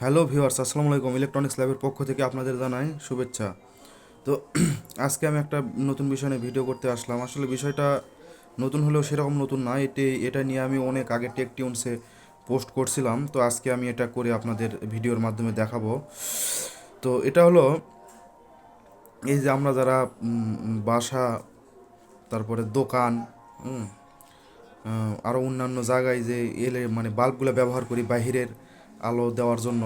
Hello viewers, আসসালামু আলাইকুম। Electronics ল্যাবের পক্ষ থেকে আপনাদের জানাই শুভেচ্ছা। তো আজকে আমি একটা নতুন বিষয় নিয়ে ভিডিও করতে আসলাম। আসলে বিষয়টা নতুন হলেও সেরকম নতুন না। এটা নিয়ে আমি অনেক আগে টেক টিউনসে পোস্ট করছিলাম। তো আজকে আমি এটা করে আপনাদের ভিডিওর মাধ্যমে দেখাবো। তো এটা হলো এই যে আমরা যারা বাসা, তারপরে দোকান, আরও অন্যান্য জায়গায় যে মানে বাল্বগুলো ব্যবহার করি বাহিরের আলো দেওয়ার জন্য।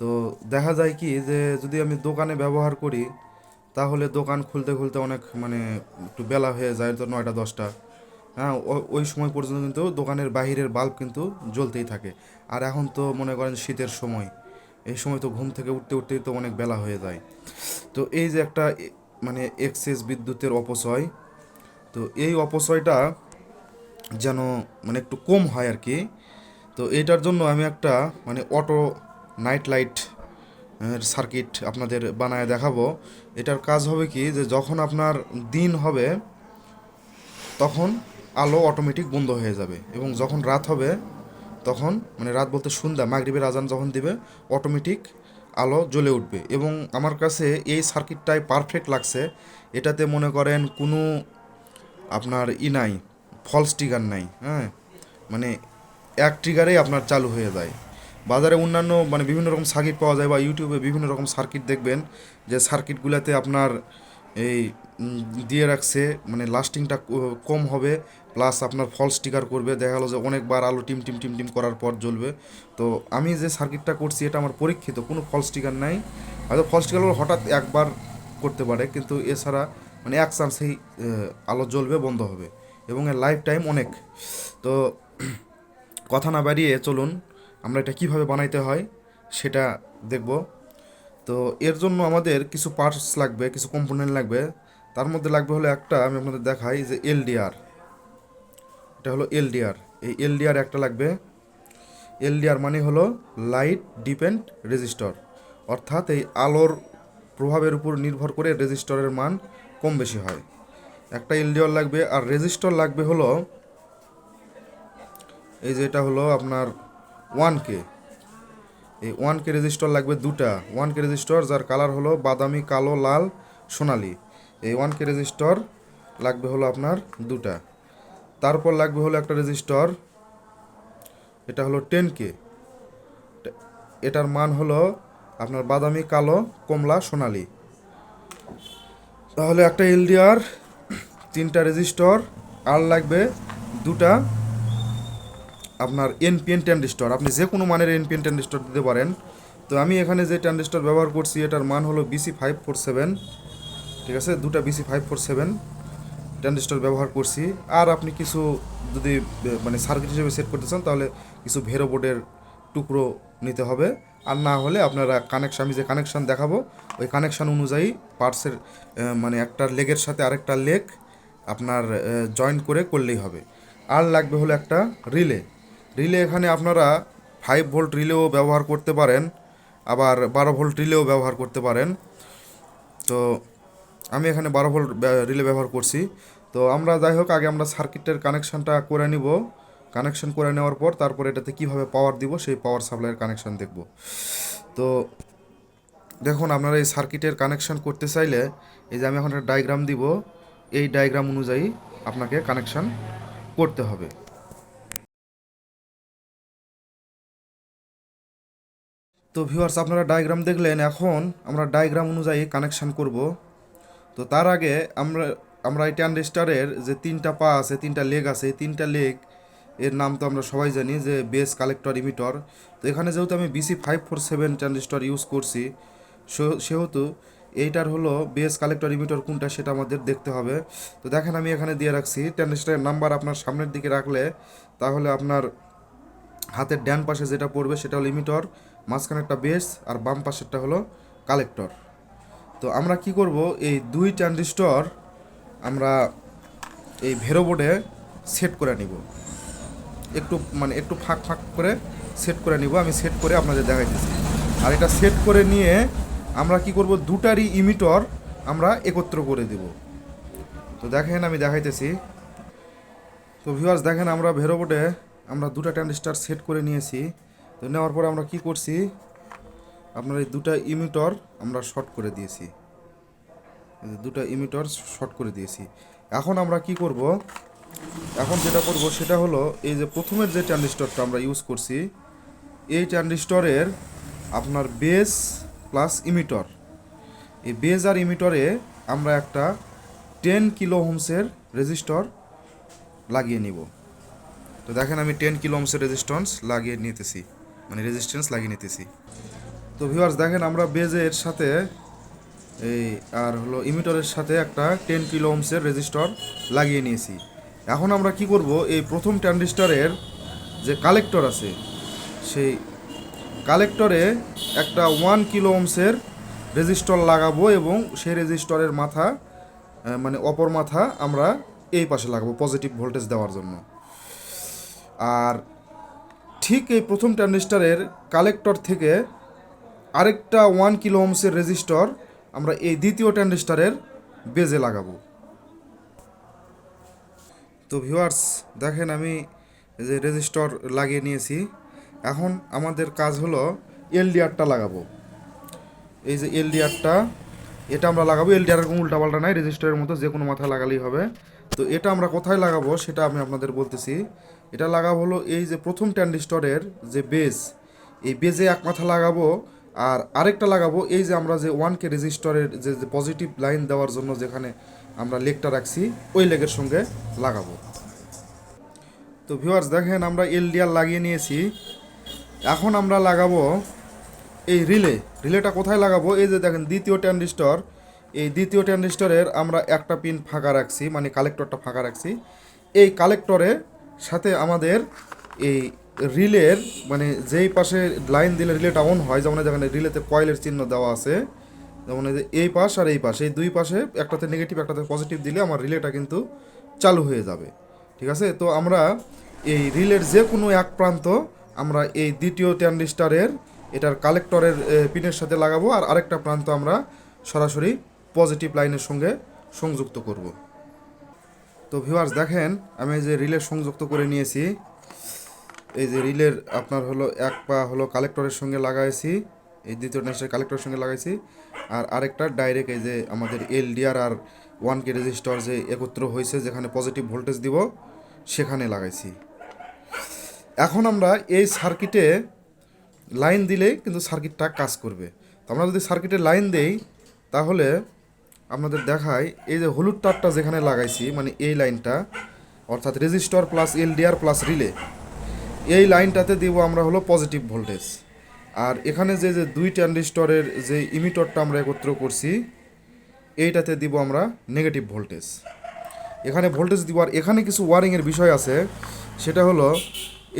তো দেখা যায় কি যে যদি আমি দোকানে ব্যবহার করি তাহলে দোকান খুলতে খুলতে অনেক মানে একটু বেলা হয়ে যায়, তো 9টা 10টা। হ্যাঁ, ওই সময় পর্যন্ত কিন্তু দোকানের বাহিরের বাল্ব কিন্তু জ্বলতেই থাকে। আর এখন তো মনে করেন শীতের সময়, এই সময় তো ঘুম থেকে উঠতে উঠতেই তো অনেক বেলা হয়ে যায়। তো এই যে একটা মানে এক্সেস বিদ্যুতের অপচয়, তো এই অপচয়টা যেন মানে একটু কম হয় আর কি। তো এইটার জন্য আমি একটা মানে অটো নাইট লাইট সার্কিট আপনাদের বানায় দেখাবো। এটার কাজ হবে কি যে যখন আপনার দিন হবে তখন আলো অটোমেটিক বন্ধ হয়ে যাবে, এবং যখন রাত হবে তখন মানে রাত বলতে সন্ধ্যা মাগরিবের আজান যখন দিবে অটোমেটিক আলো জ্বলে উঠবে। এবং আমার কাছে এই সার্কিটটাই পারফেক্ট লাগছে। এটাতে মনে করেন কোনো আপনার নাই, ফলস ট্রিগার নাই। হ্যাঁ, মানে এক ট্রিগারেই আপনার চালু হয়ে যায়। বাজারে অন্যান্য মানে বিভিন্ন রকম সার্কিট পাওয়া যায়, বা ইউটিউবে বিভিন্ন রকম সার্কিট দেখবেন যে সার্কিটগুলোতে আপনার এই দিয়ে রাখছে মানে লাস্টিংটা কম হবে, প্লাস আপনার ফলস স্টিকার করবে, দেখা গেলো যে অনেকবার আলো টিম টিম টিম টিম করার পর জ্বলবে। তো আমি যে সার্কিটটা করছি এটা আমার পরীক্ষিত, কোনো ফলস স্টিকার নাই। হয়তো ফলস স্টিকার হঠাৎ একবার করতে পারে, কিন্তু এছাড়া মানে এক চান্সেই আলো জ্বলবে, বন্ধ হবে, এবং এর লাইফ টাইম অনেক। তো কথা না বাড়িয়ে চলুন আমরা এটা কিভাবে বানাইতে হয় সেটা দেখব। তো এর জন্য আমাদের কিছু পার্টস লাগবে, কিছু কম্পোনেন্ট লাগবে। তার মধ্যে লাগবে হলো একটা, আমি আপনাদের দেখাই যে এলডিআর। এটা হলো এলডিআর, এই এলডিআর একটা লাগবে। এলডিআর মানে হলো লাইট ডিপেন্ড রেজিস্টর, অর্থাৎ এই আলোর প্রভাবের উপর নির্ভর করে রেজিস্টরের মান কম বেশি হয়। একটা এলডিআর লাগবে। আর রেজিস্টর লাগবে হলো এই যে এটা হলো আপনার 1K। এই 1K রেজিস্টর লাগবে দুটা। 1K রেজিস্টর যার কালার হলো বাদামি, কালো, লাল, সোনালি। এই 1K রেজিস্টর লাগবে হলো আপনার দুটা। তারপর লাগবে হলো একটা রেজিস্টর, এটা হলো 10K। এটার মান হলো আপনার বাদামি, কালো, কমলা, সোনালি। তাহলে একটা এলডিআর, তিনটা রেজিস্টর, আর লাগবে দুটা আপনার এনপিএন ট্রানজিস্টর। আপনি যে কোনো মানের এনপিএন ট্রানজিস্টর দিতে পারেন। তো আমি এখানে যে ট্রানজিস্টর ব্যবহার করছি এটার মান হলো BC547। ঠিক আছে, দুটা BC547 ট্রানজিস্টর ব্যবহার করছি। আর আপনি কিছু যদি মানে সার্কিট হিসেবে সেট করতে চান তাহলে কিছু ভেরো বোর্ডের টুকরো নিতে হবে। আর না হলে আপনারা কানেকশান, আমি যে কানেকশান দেখাবো ওই কানেকশান অনুযায়ী পার্টসের মানে একটা লেগের সাথে আরেকটা লেগ আপনার জয়েন্ট করে করলেই হবে। আর লাগবে হলো একটা রিলে। রিলে এখানে আপনারা 5 ভোল্ট রিলেও ব্যবহার করতে পারেন, আবার 12 ভোল্ট রিলেও ব্যবহার করতে পারেন। তো আমি এখানে 12 ভোল্ট রিলে ব্যবহার করছি। তো আমরা যাই হোক আগে আমরা সার্কিটের কানেকশানটা করে নিব। কানেকশান করে নেওয়ার পর তারপর এটাতে কিভাবে পাওয়ার দিব সেই পাওয়ার সাপ্লাইয়ের কানেকশান দেখব। তো দেখুন, আপনারা এই সার্কিটের কানেকশান করতে চাইলে এই যে আমি এখন একটা ডায়াগ্রাম দিব, এই ডায়াগ্রাম অনুযায়ী আপনাকে কানেকশান করতে হবে। তো ভিউয়ার্স, আপনারা ডায়াগ্রাম দেখলেন, এখন আমরা ডায়াগ্রাম অনুযায়ী কানেকশান করব। তো তার আগে আমরা আমরা এই ট্রানজিস্টরের যে তিনটা পা আছে, তিনটা লেগ আছে, এই তিনটা লেগ এর নাম তো আমরা সবাই জানি যে বেস, কালেক্টর, ইমিটর। তো এখানে যেহেতু আমি BC547 ট্রানজিস্টর ইউজ করছি, সেহেতু এইটার হলো বেস, কালেক্টর, ইমিটর কোনটা সেটা আমাদের দেখতে হবে। তো দেখেন আমি এখানে দিয়ে রাখছি ট্রানজিস্টরের নাম্বার আপনার সামনের দিকে রাখলে তাহলে আপনার হাতের ডান পাশে যেটা পড়বে সেটা হলো ইমিটর, মাঝখানে একটা বেস, আর বাম পাশেরটা হলো কালেক্টর। তো আমরা কি করব, এই দুই ট্রানজিস্টর আমরা এই ভেরো বোর্ডে সেট করে নিব। একটু মানে একটু ফাঁক ফাঁক করে সেট করে নিব, আমি সেট করে আপনাদের দেখাইতেছি। আর এটা সেট করে নিয়ে আমরা কি করব, দুটারই ইমিটর আমরা একত্র করে দেব। তো দেখেন আমি দেখাইতেছি। তো ভিউয়ার্স দেখেন, আমরা ভেরো বোর্ডে আমরা দুটা ট্রানজিস্টর সেট করে নিয়েছি। তো নেওয়ার পর আমরা কি করছি, আপনার এই দুটা ইমিটর আমরা শর্ট করে দিয়েছি, দুটা ইমিটর শর্ট করে দিয়েছি। এখন আমরা কি করব, এখন যেটা করব সেটা হলো এই যে প্রথমের যে ট্রানজিস্টরটা আমরা ইউজ করছি, এই ট্রানজিস্টরের আপনার বেস প্লাস ইমিটর, এই বেস আর ইমিটরে আমরা একটা 10 কিলো ওহমসের রেজিস্টর লাগিয়ে নিব। তো দেখেন আমি 10 কিলো ওহমসের রেজিস্ট্যান্স লাগিয়ে নিতেছি, মানে রেজিস্ট্যান্স লাগিয়ে নিতেছি। তো ভিউয়ার্স দেখেন আমরা বেজের সাথে এই আর হলো ইমিটরের সাথে একটা 10 কিলো ওহমসের রেজিস্টর লাগিয়ে নিয়েছি। এখন আমরা কি করব, এই প্রথম ট্রানজিস্টরের যে কালেক্টর আছে সেই কালেক্টরে একটা 1 কিলো ওহমসের রেজিস্টর লাগাবো এবং সেই রেজিস্টরের মাথা মানে অপর মাথা আমরা এই পাশে লাগাবো পজিটিভ ভোল্টেজ দেওয়ার জন্য। আর ঠিক এই প্রথম ট্রানজিস্টরের কালেক্টর থেকে আরেকটা 1 কিলো ওহমসের রেজিস্টর আমরা এই দ্বিতীয় ট্রানজিস্টরের বেজে লাগাবো। তো ভিউয়ার্স দেখেন আমি এই যে রেজিস্টর লাগিয়ে নিয়েছি। এখন আমাদের কাজ হলো এলডিআরটা লাগাবো। এই যে এলডিআরটা, এটা আমরা লাগাবো। এলডিআরের কোনো উল্টাপাল্টা নাই, রেজিস্টরের মতো যে কোনো মাথায় লাগালেই হবে। তো এটা আমরা কোথায় লাগাবো সেটা আমি আপনাদের বলতেছি। এটা লাগাবো হলো এই যে প্রথম ট্রানজিস্টরের যে বেজ, এই বেজে এক মাথা লাগাবো, আর আরেকটা লাগাবো এই যে আমরা যে 1K রেজিস্টরের যে পজিটিভ লাইন দেওয়ার জন্য যেখানে আমরা লেগটা রাখছি ওই লেগের সঙ্গে লাগাবো। তো ভিউয়ার্স দেখেন আমরা এলডিআর লাগিয়ে নিয়েছি। এখন আমরা লাগাবো এই রিলেটা কোথায় লাগাবো, এই যে দেখেন দ্বিতীয় ট্রানজিস্টর, এই দ্বিতীয় ট্রানজিস্টরের আমরা একটা পিন ফাঁকা রাখছি, মানে কালেক্টরটা ফাঁকা রাখছি। এই কালেক্টরের সাথে আমাদের এই রিলের মানে যেই পাশে লাইন দিলে রিলেটা অন হয়, যেমন যেখানে রিলেতে কয়েলের চিহ্ন দেওয়া আছে, যেমন এই যে এই পাশ আর এই পাশ, এই দুই পাশে একটাতে নেগেটিভ একটাতে পজিটিভ দিলে আমার রিলেটা কিন্তু চালু হয়ে যাবে। ঠিক আছে, তো আমরা এই রিলের যে কোনো এক প্রান্ত আমরা এই দ্বিতীয় ট্রানজিস্টরের এটার কালেক্টরের পিনের সাথে লাগাবো, আর আরেকটা প্রান্ত আমরা সরাসরি পজিটিভ লাইনের সঙ্গে সংযুক্ত করব। তো ভিউয়ার্স দেখেন আমি এই যে রিলের সংযুক্ত করে নিয়েছি। এই যে রিলের আপনার হলো এক পা হলো কালেক্টরের সঙ্গে লাগাইছি, এই দ্বিতীয় ট্রানজিস্টর কালেক্টরের সঙ্গে লাগাইছি, আর আরেকটা ডাইরেক্ট এই যে আমাদের এলডিআর আর 1K রেজিস্টর যে একত্র হয়েছে যেখানে পজিটিভ ভোল্টেজ দিব সেখানে লাগাইছি। এখন আমরা এই সার্কিটে লাইন দিলে কিন্তু সার্কিটটা কাজ করবে। তো আমরা যদি সার্কিটে লাইন দেই তাহলে আপনাদের দেখাই, এই যে হলুদ তারটা যেখানে লাগাইছি মানে এই লাইনটা, অর্থাৎ resistor plus LDR plus relay, এই লাইনটাতে দিব আমরা হলো পজিটিভ ভোল্টেজ। আর এখানে যে যে দুই ট্রানজিস্টরের যে ইমিটরটা আমরা একত্র করছি এইটাতে দিব আমরা নেগেটিভ ভোল্টেজ। এখানে ভোল্টেজ দিব। আর এখানে কিছু ওয়ারিংয়ের বিষয় আছে, সেটা হলো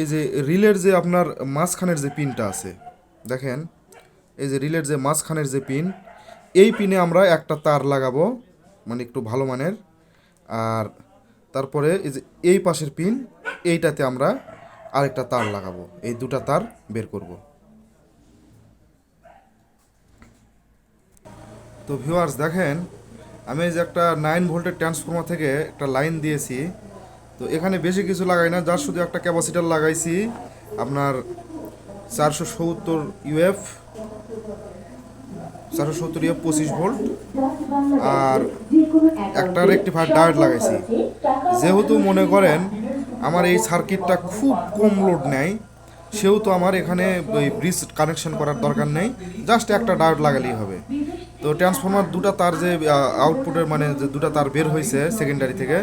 এই যে রিলের যে আপনার মাঝখানের যে পিনটা আছে, দেখেন এই যে রিলের যে মাঝখানের যে পিন, এই পিনে আমরা একটা তার লাগাবো, মানে একটু ভালো মানের। আর তারপরে এই যে এই পাশের পিন, এইটাতে আমরা আরেকটা তার লাগাবো, এই দুটা তার বের করব। তো ভিউয়ার্স দেখেন আমি এই যে একটা 9 ভোল্টের ট্রান্সফর্মার থেকে একটা লাইন দিয়েছি। তো এখানে বেশি কিছু লাগাই না, যার শুধু একটা ক্যাপাসিটার লাগাইছি আপনার 470 ইউএফ 25 ভোল্ট, আর একটা রেকটিফায়ার ডায়োড লাগাইছি। যেহেতু মনে করেন আমার এই সার্কিটটা খুব কম লোড নেয়, সেহেতু আমার এখানে ওই ব্রিজ কানেকশন করার দরকার নেই, জাস্ট একটা ডায়োড লাগালেই হবে। তো ট্রান্সফর্মার দুটা তার যে আউটপুটের মানে যে দুটা তার বের হয়েছে সেকেন্ডারি থেকে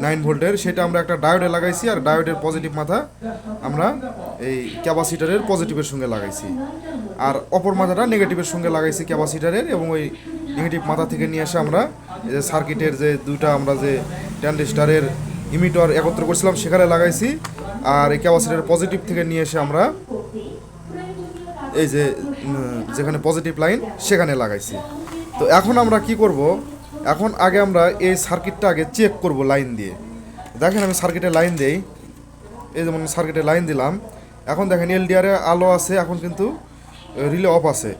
9 ভোল্টের, সেটা আমরা একটা ডায়োডে লাগাইছি, আর ডায়োডের পজিটিভ মাথা আমরা এই ক্যাপাসিটারের পজিটিভের সঙ্গে লাগাইছি, আর অপর মাথাটা নেগেটিভের সঙ্গে লাগাইছি ক্যাপাসিটারের। এবং ওই নেগেটিভ মাথা থেকে নিয়ে এসে আমরা এই যে সার্কিটের যে দুইটা আমরা যে ট্রানজিস্টরের ইমিটর একত্র করছিলাম সেখানে লাগাইছি, আর এই ক্যাপাসিটারের পজিটিভ থেকে নিয়ে এসে আমরা এই যে যেখানে পজিটিভ লাইন সেখানে লাগাইছি। তো এখন আমরা কি করব, এখন আগে আমরা এই সার্কিটটা আগে চেক করব লাইন দিয়ে। দেখেন আমি সার্কিটে লাইন দেই, এই যেমন সার্কিটে লাইন দিলাম। এখন দেখেন এলডিআরে আলো আছে, এখন কিন্তু রিলে অফ আছে।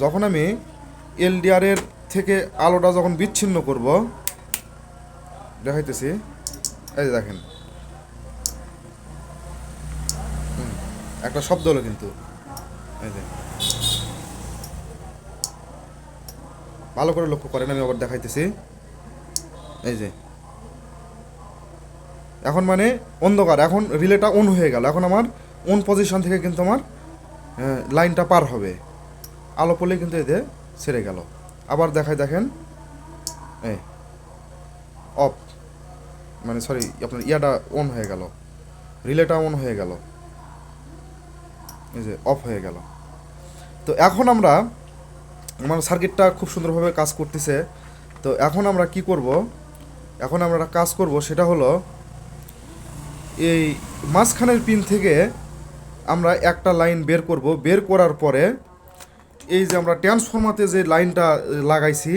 যখন আমি এলডিআরের থেকে আলোটা যখন বিচ্ছিন্ন করব, দেখাইতেছি, এই যে দেখেন একটা শব্দ হলো কিন্তু, এই যে ভালো করে লক্ষ্য করেন, আমি আবার দেখাইতেছি। এই যে এখন মানে অন্ধকার, এখন রিলেটা অন হয়ে গেল, এখন আমার অন পজিশন থেকে কিন্তু আমার লাইনটা পার হবে, আলো পড়লে কিন্তু এতে ছেড়ে গেল। আবার দেখায় দেখেন, এই অফ, মানে সরি আপনার ইয়াটা অন হয়ে গেল, রিলেটা অন হয়ে গেল, এই যে অফ হয়ে গেল। তো এখন আমরা, আমার সার্কিটটা খুব সুন্দরভাবে কাজ করতেছে। তো এখন আমরা কি করব, এখন আমরা একটা কাজ করব, সেটা হলো এই মাঝখানের পিন থেকে আমরা একটা লাইন বের করব। বের করার পরে এই যে আমরা ট্রান্সফরমাতে যে লাইনটা লাগাইছি,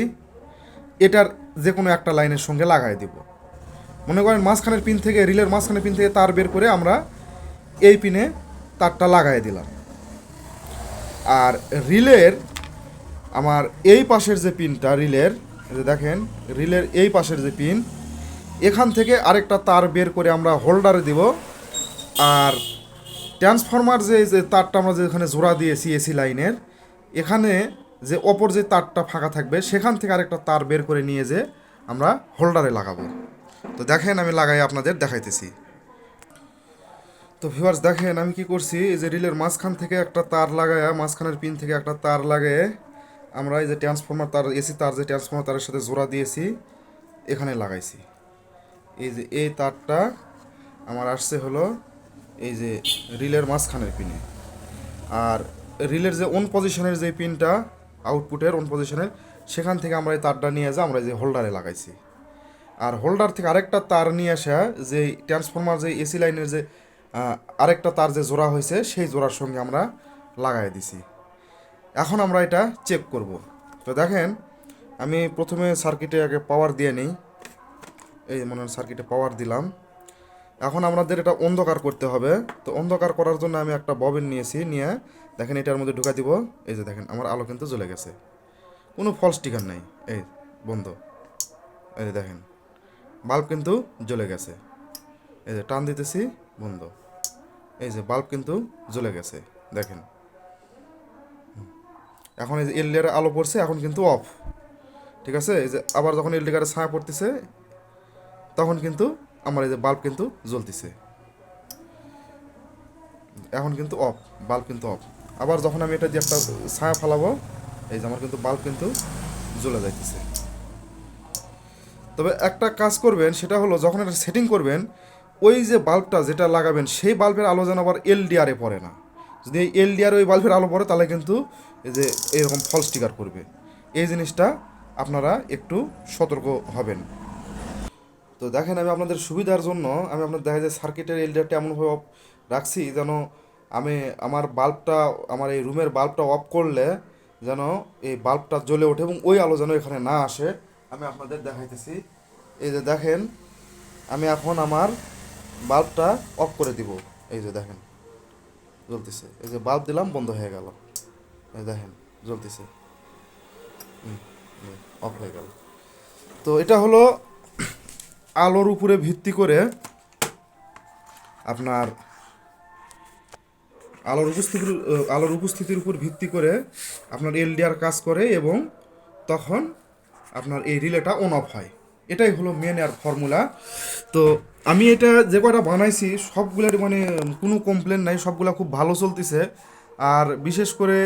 এটার যে কোনো একটা লাইনের সঙ্গে লাগাই দিব। মনে করেন মাঝখানের পিন থেকে, রিলের মাঝখানের পিন থেকে তার বের করে আমরা এই পিনে তারটা লাগাই দিলাম। আর রিলের আমার এই পাশের যে পিনটা রিলের, দেখেন রিলের এই পাশের যে পিন, এখান থেকে আরেকটা তার বের করে আমরা হোল্ডারে দিব। আর ট্রান্সফরমার যে তারটা আমরা যেখানে জোড়া দিয়েছি এসি লাইনের, এখানে যে অপর যে তারটা ফাঁকা থাকবে সেখান থেকে আরেকটা তার বের করে নিয়ে যে আমরা হোল্ডারে লাগাবো। তো দেখেন আমি লাগাই আপনাদের দেখাইতেছি। তো ভিউয়ার্স দেখেন আমি কি করছি, এই যে রিলের মাঝখান থেকে একটা তার লাগায়া, মাঝখানের পিন থেকে একটা তার লাগায় আমরা এই যে ট্রান্সফরমার তার, এসি তার যে ট্রান্সফরমার তারের সাথে জোড়া দিয়েছি এখানে লাগাইছি। এই যে এই তারটা আমার আসছে হলো এই যে রিলের মাঝখানের পিনে। আর রিলের যে অন পজিশনের যে পিনটা, আউটপুটের অন পজিশনের, সেখান থেকে আমরা এই তারটা নিয়ে যা আমরা যে হোল্ডারে লাগাইছি। আর হোল্ডার থেকে আরেকটা তার নিয়ে আসা, যে ট্রান্সফরমার যে এসি লাইনের যে আরেকটা তার যে জোড়া হয়েছে সেই জোড়ার সঙ্গে আমরা লাগাই দিছি। এখন আমরা এটা চেক করব। তো দেখেন আমি প্রথমে সার্কিটে আগে পাওয়ার দিয়ে নিই। এই মনে হয় সার্কিটে পাওয়ার দিলাম। এখন আমাদের এটা অন্ধকার করতে হবে। তো অন্ধকার করার জন্য আমি একটা ববিন নিয়েছি, নিয়ে দেখেন এটার মধ্যে ঢুকা দিব। এই যে দেখেন আমার আলো কিন্তু জ্বলে গেছে, কোনো ফলস স্টিকার নাই। এই বন্ধ, এই যে দেখেন বাল্ব কিন্তু জ্বলে গেছে। এই যে টান দিতেছি, বন্ধ, এই যে বাল্ব কিন্তু জ্বলে গেছে দেখেন। এখন এই যে এলডিআর আলো পড়ছে, এখন কিন্তু অফ। ঠিক আছে, এই যে আবার যখন এলডিআর ছায়া পড়তেছে তখন কিন্তু আমার এই যে বাল্ব কিন্তু জ্বলতেছে, এখন কিন্তু অফ, বাল্ব কিন্তু অফ। আবার যখন আমি এটা দিয়ে একটা ছায়া ফালাবো, এই যে আমার কিন্তু বাল্ব কিন্তু জ্বলে যাইতেছে। তবে একটা কাজ করবেন, সেটা হলো যখন এটা সেটিং করবেন, ওই যে বাল্বটা যেটা লাগাবেন সেই বাল্বের আলো যেন আবার এলডিআরে পড়ে না। যদি এই এলডিআর ওই বাল্বের আলো পড়ে তাহলে কিন্তু এই যে এরকম ফলস স্টিকার করবে। এই জিনিসটা আপনারা একটু সতর্ক হবেন। তো দেখেন আমি আপনাদের সুবিধার জন্য আমি আপনাদের দেখা যায় সার্কিটের এলডিআরটা এমনভাবে অফ রাখছি যেন আমি আমার বাল্বটা, আমার এই রুমের বাল্বটা অফ করলে যেন এই বাল্বটা জ্বলে ওঠে এবং ওই আলো যেন এখানে না আসে। আমি আপনাদের দেখাইতেছি। এই যে দেখেন আমি এখন আমার বাল্বটা অফ করে দিব। এই যে দেখেন জ্বলতেছে, এই যে বাল্ব দিলাম বন্ধ হয়ে গেল, এই দেখেন জ্বলতেছে, অফ হয়ে গেল। তো এটা হলো আলোর উপরে ভিত্তি করে আপনার আলোর উপস্থিতির উপর ভিত্তি করে আপনার এলডিআর কাজ করে এবং তখন আপনার এই রিলেটা অন অফ হয়। এটাই হলো মেন আর ফর্মুলা। তো আমি এটা যে কয়টা বানাইছি সবগুলোর মানে কোনো কমপ্লেন নাই, সবগুলা খুব ভালো চলতেছে। আর বিশেষ করে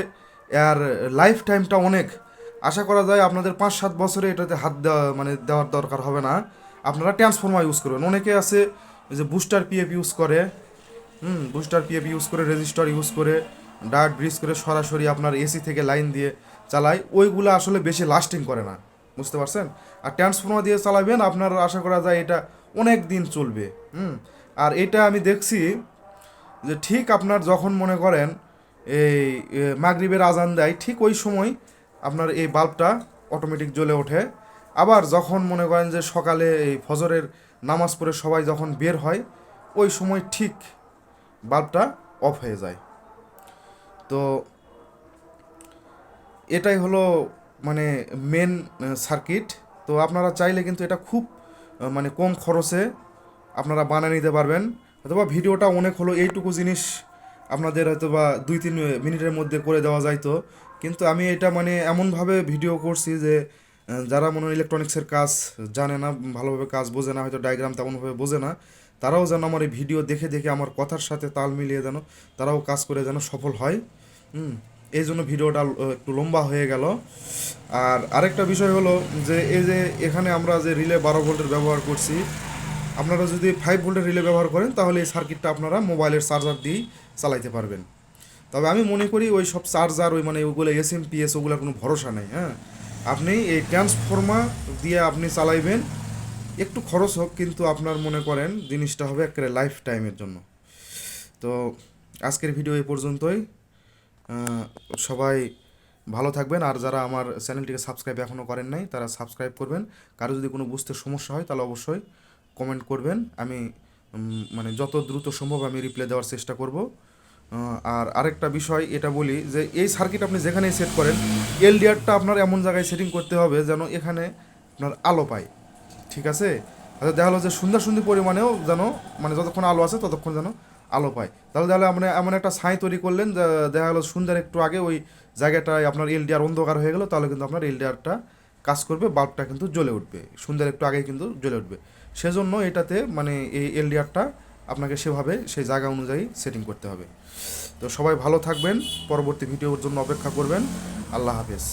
এর লাইফ টাইমটা অনেক, আশা করা যায় আপনাদের 5-7 বছরে এটাতে হাত দেওয়া মানে দেওয়ার দরকার হবে না। আপনারা ট্রান্সফর্মার ইউজ করবেন। অনেকে আছে যে বুস্টার পিএফ ইউজ করে, বুস্টার পিএফ ইউজ করে, রেজিস্টার ইউজ করে, ডার্ট ব্রিজ করে সরাসরি আপনার এসি থেকে লাইন দিয়ে চালায়, ওইগুলো আসলে বেশি লাস্টিং করে না, বুঝতে পারছেন। আর ট্রান্সফর্মার দিয়ে চালাবেন, আপনার আশা করা যায় এটা অনেক দিন চলবে। আর এটা আমি দেখছি যে ঠিক আপনার যখন মনে করেন এই মাগরিবের আজান দেয় ঠিক ওই সময় আপনার এই বাল্বটা অটোমেটিক জ্বলে ওঠে। আবার যখন মনে করেন যে সকালে এই ফজরের নামাজ পড়ে সবাই যখন বের হয় ওই সময় ঠিক বাল্বটা অফ হয়ে যায়। তো এটাই হলো মানে মেন সার্কিট। তো আপনারা চাইলে কিন্তু এটা খুব মানে কম খরচে আপনারা বানিয়ে নিতে পারবেন। অথবা ভিডিওটা অনেক হলো, এইটুকু জিনিস আপনাদের হয়তো বা 2-3 মিনিটের মধ্যে করে দেওয়া যাইতো, কিন্তু আমি এটা মানে এমনভাবে ভিডিও করছি যে যারা মনে হয় ইলেকট্রনিক্সের কাজ জানে না, ভালোভাবে কাজ বোঝে না, হয়তো ডায়াগ্রাম তেমনভাবে বোঝে না, তারাও যেন আমার এই ভিডিও দেখে দেখে আমার কথার সাথে তাল মিলিয়ে যেন তারাও কাজ করে যেন সফল হয়। হুম, এই জন্য ভিডিওটা একটু লম্বা হয়ে গেল। আর আরেকটা বিষয় হলো যে এই যে এখানে আমরা যে রিলে 12 ভোল্টের ব্যবহার করছি, আপনারা যদি 5 ভোল্টের রিলে ব্যবহার করেন তাহলে এই সার্কিটটা আপনারা মোবাইলের চার্জার দিয়েই চালাইতে পারবেন। তবে আমি মনে করি ওই সব চার্জার ওই মানে ওগুলো এসএমপিএস ওগুলোর কোনো ভরসা নেই। হ্যাঁ, আপনি এই ট্রান্সফর্মার দিয়ে আপনি চালাইবেন, একটু খরচ হোক কিন্তু আপনার মনে করেন জিনিসটা হবে একেবারে লাইফ টাইমের জন্য। তো আজকের ভিডিও এই পর্যন্তই। আহ, সবাই ভালো থাকবেন, আর যারা আমার চ্যানেলটিকে সাবস্ক্রাইব এখনও করেন নাই তারা সাবস্ক্রাইব করবেন। কারো যদি কোনো বুঝতে সমস্যা হয় তাহলে অবশ্যই কমেন্ট করবেন, আমি মানে যত দ্রুত সম্ভব আমি রিপ্লাই দেওয়ার চেষ্টা করব। আর আরেকটা বিষয় এটা বলি যে এই সার্কিট আপনি যেখানেই সেট করেন, এলডিআরটা আপনার এমন জায়গায় সেটিং করতে হবে যেন এখানে আপনার আলো পায়। ঠিক আছে, আচ্ছা দেখা হলো যে সন্ধ্যা সন্ধি পরিমাণেও যেন মানে যতক্ষণ আলো আছে ততক্ষণ যেন আলো পায়। তাহলে তাহলে আপনি এমন একটা ছাই তৈরি করলেন যে দেখা গেলো সন্ধ্যার একটু আগে ওই জায়গাটায় আপনার এলডিআর অন্ধকার হয়ে গেলো, তাহলে কিন্তু আপনার এলডিআরটা কাজ করবে, বাল্বটা কিন্তু জ্বলে উঠবে, সন্ধ্যার একটু আগে কিন্তু জ্বলে উঠবে। সেজন্য এটাতে মানে এই এলডিআরটা আপনাকে সেভাবে সেই জায়গা অনুযায়ী সেটিং করতে হবে। তো সবাই ভালো থাকবেন, পরবর্তী ভিডিওর জন্য অপেক্ষা করবেন। আল্লাহ হাফেজ।